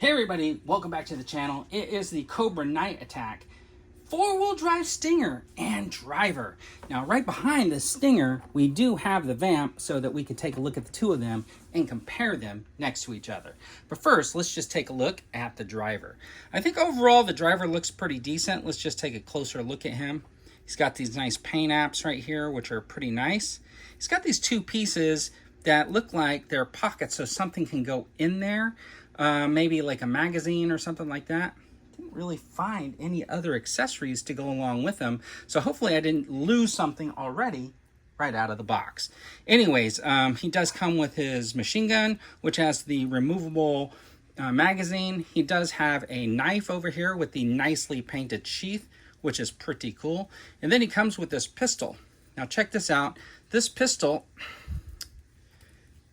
Hey everybody, welcome back to the channel. It is the Cobra Night Attack 4-wheel drive Stinger and driver. Now right behind the Stinger, we do have the VAMP so that we can take a look at the two of them and compare them next to each other. But first, let's just take a look at the driver. I think overall the driver looks pretty decent. Let's just take a closer look at him. He's got these nice paint apps right here, which are pretty nice. He's got these two pieces that look like they're pockets so something can go in there. Maybe like a magazine or something like that. Didn't really find any other accessories to go along with them, so hopefully I didn't lose something already right out of the box. Anyways, he does come with his machine gun, which has the removable magazine. He does have a knife over here with the nicely painted sheath, which is pretty cool. And then he comes with this pistol. Now check this out. This pistol,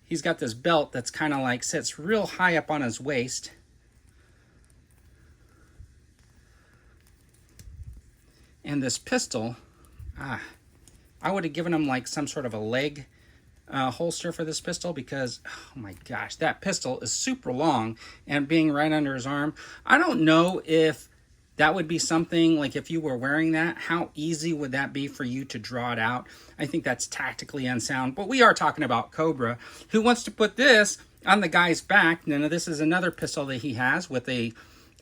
he's got this belt that's kind of like sits real high up on his waist. And this pistol, I would have given him like some sort of a leg holster for this pistol because, oh my gosh, that pistol is super long and being right under his arm. I don't know if that would be something like if you were wearing that, how easy would that be for you to draw it out? I think that's tactically unsound, but we are talking about Cobra, who wants to put this on the guy's back. Now, this is another pistol that he has with a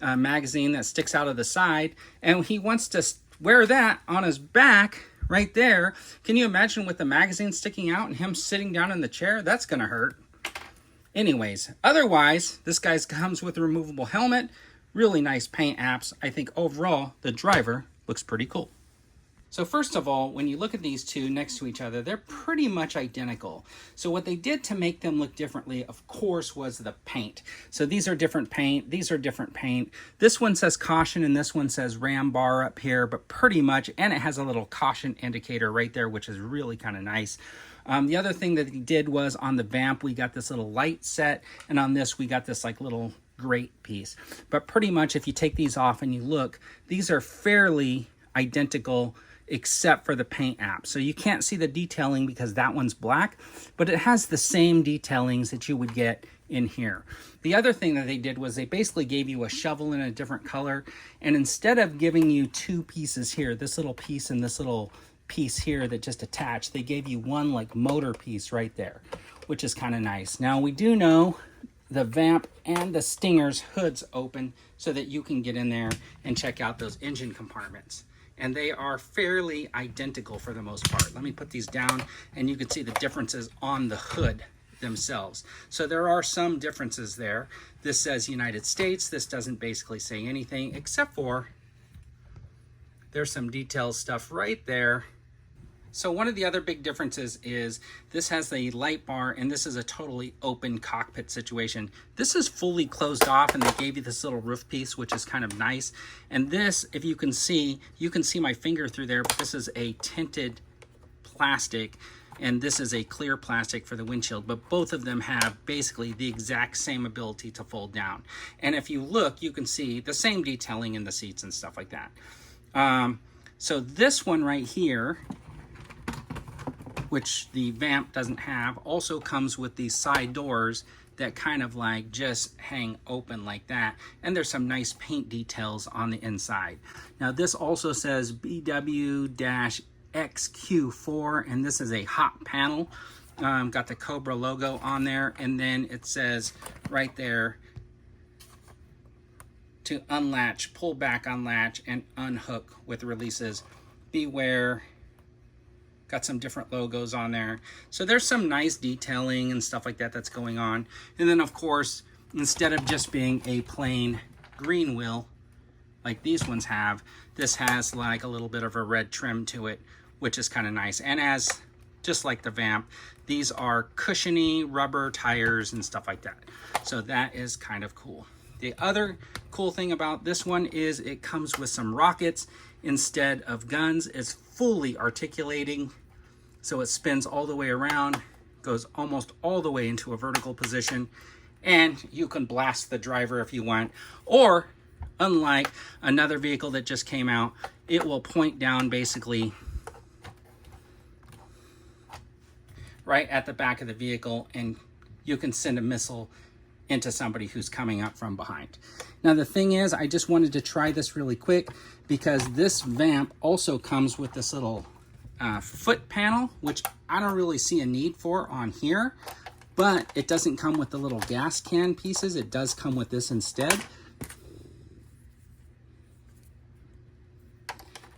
magazine that sticks out of the side, and he wants to wear that on his back right there. Can you imagine with the magazine sticking out and him sitting down in the chair? That's gonna hurt. Anyways, otherwise, this guy comes with a removable helmet. Really nice paint apps. I think overall, the driver looks pretty cool. So first of all, when you look at these two next to each other, they're pretty much identical. So what they did to make them look differently, of course, was the paint. So these are different paint, these are different paint. This one says caution and this one says ram bar up here, but pretty much, and it has a little caution indicator right there, which is really kind of nice. The other thing that he did was on the VAMP, we got this little light set, and on this, we got this like little great piece. But pretty much if you take these off and you look, these are fairly identical except for the paint app. So you can't see the detailing because that one's black, but it has the same detailings that you would get in here. The other thing that they did was they basically gave you a shovel in a different color, and instead of giving you two pieces here, this little piece and this little piece here that just attach, they gave you one like motor piece right there, which is kind of nice. Now we do know the VAMP and the Stinger's hoods open so that you can get in there and check out those engine compartments. And they are fairly identical for the most part. Let me put these down and you can see the differences on the hood themselves. So there are some differences there. This says United States. This doesn't basically say anything except for there's some detailed stuff right there. So one of the other big differences is this has the light bar and this is a totally open cockpit situation. This is fully closed off and they gave you this little roof piece, which is kind of nice. And this, if you can see my finger through there, but this is a tinted plastic and this is a clear plastic for the windshield, but both of them have basically the exact same ability to fold down. And if you look, you can see the same detailing in the seats and stuff like that. So this one right here, which the VAMP doesn't have, also comes with these side doors that kind of like just hang open like that. And there's some nice paint details on the inside. Now this also says BW-XQ4, and this is a hot panel. Got the Cobra logo on there, and then it says right there to unlatch, pull back, unlatch, and unhook with releases. Beware. Got some different logos on there. So there's some nice detailing and stuff like that that's going on. And then of course, instead of just being a plain green wheel like these ones have, this has like a little bit of a red trim to it, which is kind of nice. And as just like the VAMP, these are cushiony rubber tires and stuff like that. So that is kind of cool. The other cool thing about this one is it comes with some rockets instead of guns. It's fully articulating, so it spins all the way around, goes almost all the way into a vertical position, and you can blast the driver if you want. Or, unlike another vehicle that just came out, it will point down basically right at the back of the vehicle, and you can send a missile into somebody who's coming up from behind. Now the thing is, I just wanted to try this really quick because this VAMP also comes with this little foot panel, which I don't really see a need for on here, but it doesn't come with the little gas can pieces. It does come with this instead.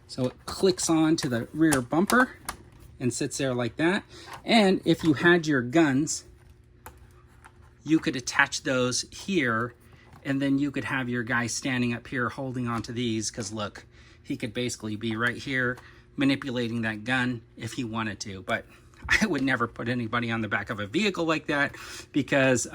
So it clicks on to the rear bumper and sits there like that. And if you had your guns, you could attach those here, and then you could have your guy standing up here holding onto these, because look, he could basically be right here manipulating that gun if he wanted to. But I would never put anybody on the back of a vehicle like that, because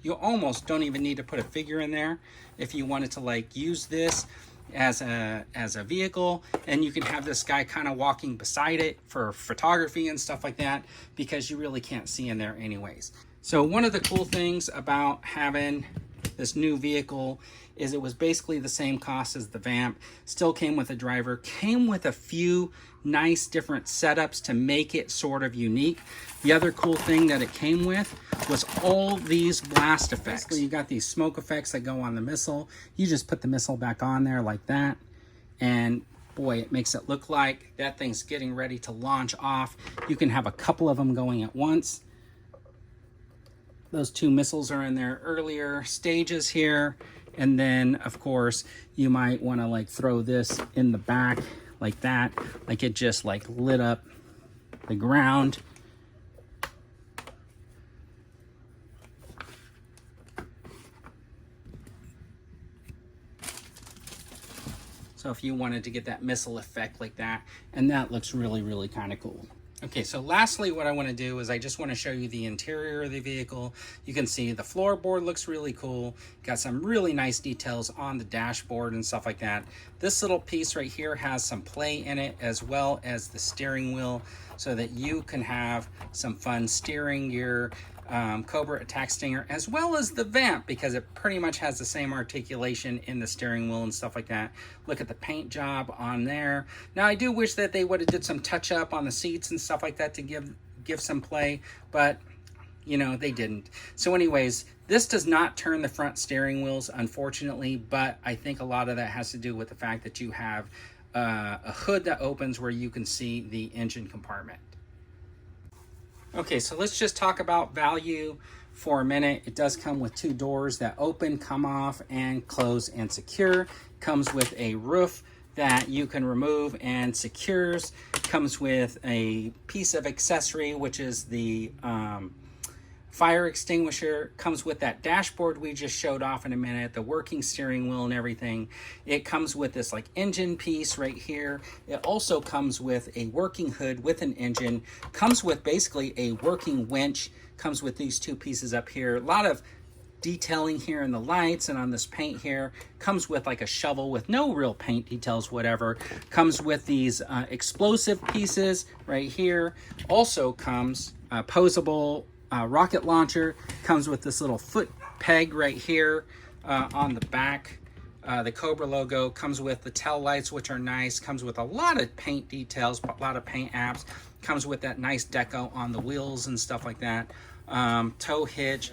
you almost don't even need to put a figure in there if you wanted to like use this as a vehicle, and you can have this guy kind of walking beside it for photography and stuff like that, because you really can't see in there anyways. So one of the cool things about having this new vehicle is it was basically the same cost as the VAMP, still came with a driver, came with a few nice different setups to make it sort of unique. The other cool thing that it came with was all these blast effects. Basically, you got these smoke effects that go on the missile. You just put the missile back on there like that, and boy, it makes it look like that thing's getting ready to launch off. You can have a couple of them going at once. Those two missiles are in their earlier stages here. And then, of course, you might want to like throw this in the back like that, like it just like lit up the ground. So if you wanted to get that missile effect like that, and that looks really, really kind of cool. Okay, so lastly, what I want to do is I just want to show you the interior of the vehicle. You can see the floorboard looks really cool. Got some really nice details on the dashboard and stuff like that. This little piece right here has some play in it, as well as the steering wheel, so that you can have some fun steering your Cobra Attack Stinger, as well as the VAMP, because it pretty much has the same articulation in the steering wheel and stuff like that. Look at the paint job on there. Now I do wish that they would have did some touch up on the seats and stuff like that to give some play, but you know, they didn't. So anyways, this does not turn the front steering wheels, unfortunately, but I think a lot of that has to do with the fact that you have a hood that opens where you can see the engine compartment. Okay, so let's just talk about value for a minute. It does come with two doors that open, come off, and close and secure. Comes with a roof that you can remove and secures. Comes with a piece of accessory, which is the fire extinguisher. Comes with that dashboard we just showed off in a minute, the working steering wheel and everything. It comes with this like engine piece right here. It also comes with a working hood with an engine. Comes with basically a working winch. Comes with these two pieces up here. A lot of detailing here in the lights and on this paint here. Comes with like a shovel with no real paint details, whatever. Comes with these explosive pieces right here. Also comes poseable rocket launcher. Comes with this little foot peg right here on the back. The Cobra logo. Comes with the tail lights, which are nice. Comes with a lot of paint details, a lot of paint apps. Comes with that nice deco on the wheels and stuff like that. Tow hitch.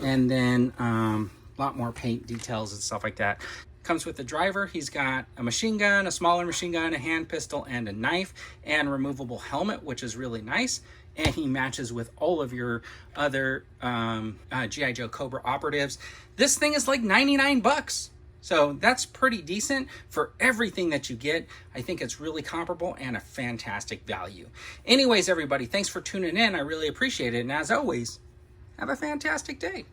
And then a lot more paint details and stuff like that. Comes with the driver. He's got a machine gun, a smaller machine gun, a hand pistol, and a knife, and removable helmet, which is really nice. And he matches with all of your other G.I. Joe Cobra operatives. This thing is like 99 bucks. So that's pretty decent for everything that you get. I think it's really comparable and a fantastic value. Anyways, everybody, thanks for tuning in. I really appreciate it. And as always, have a fantastic day.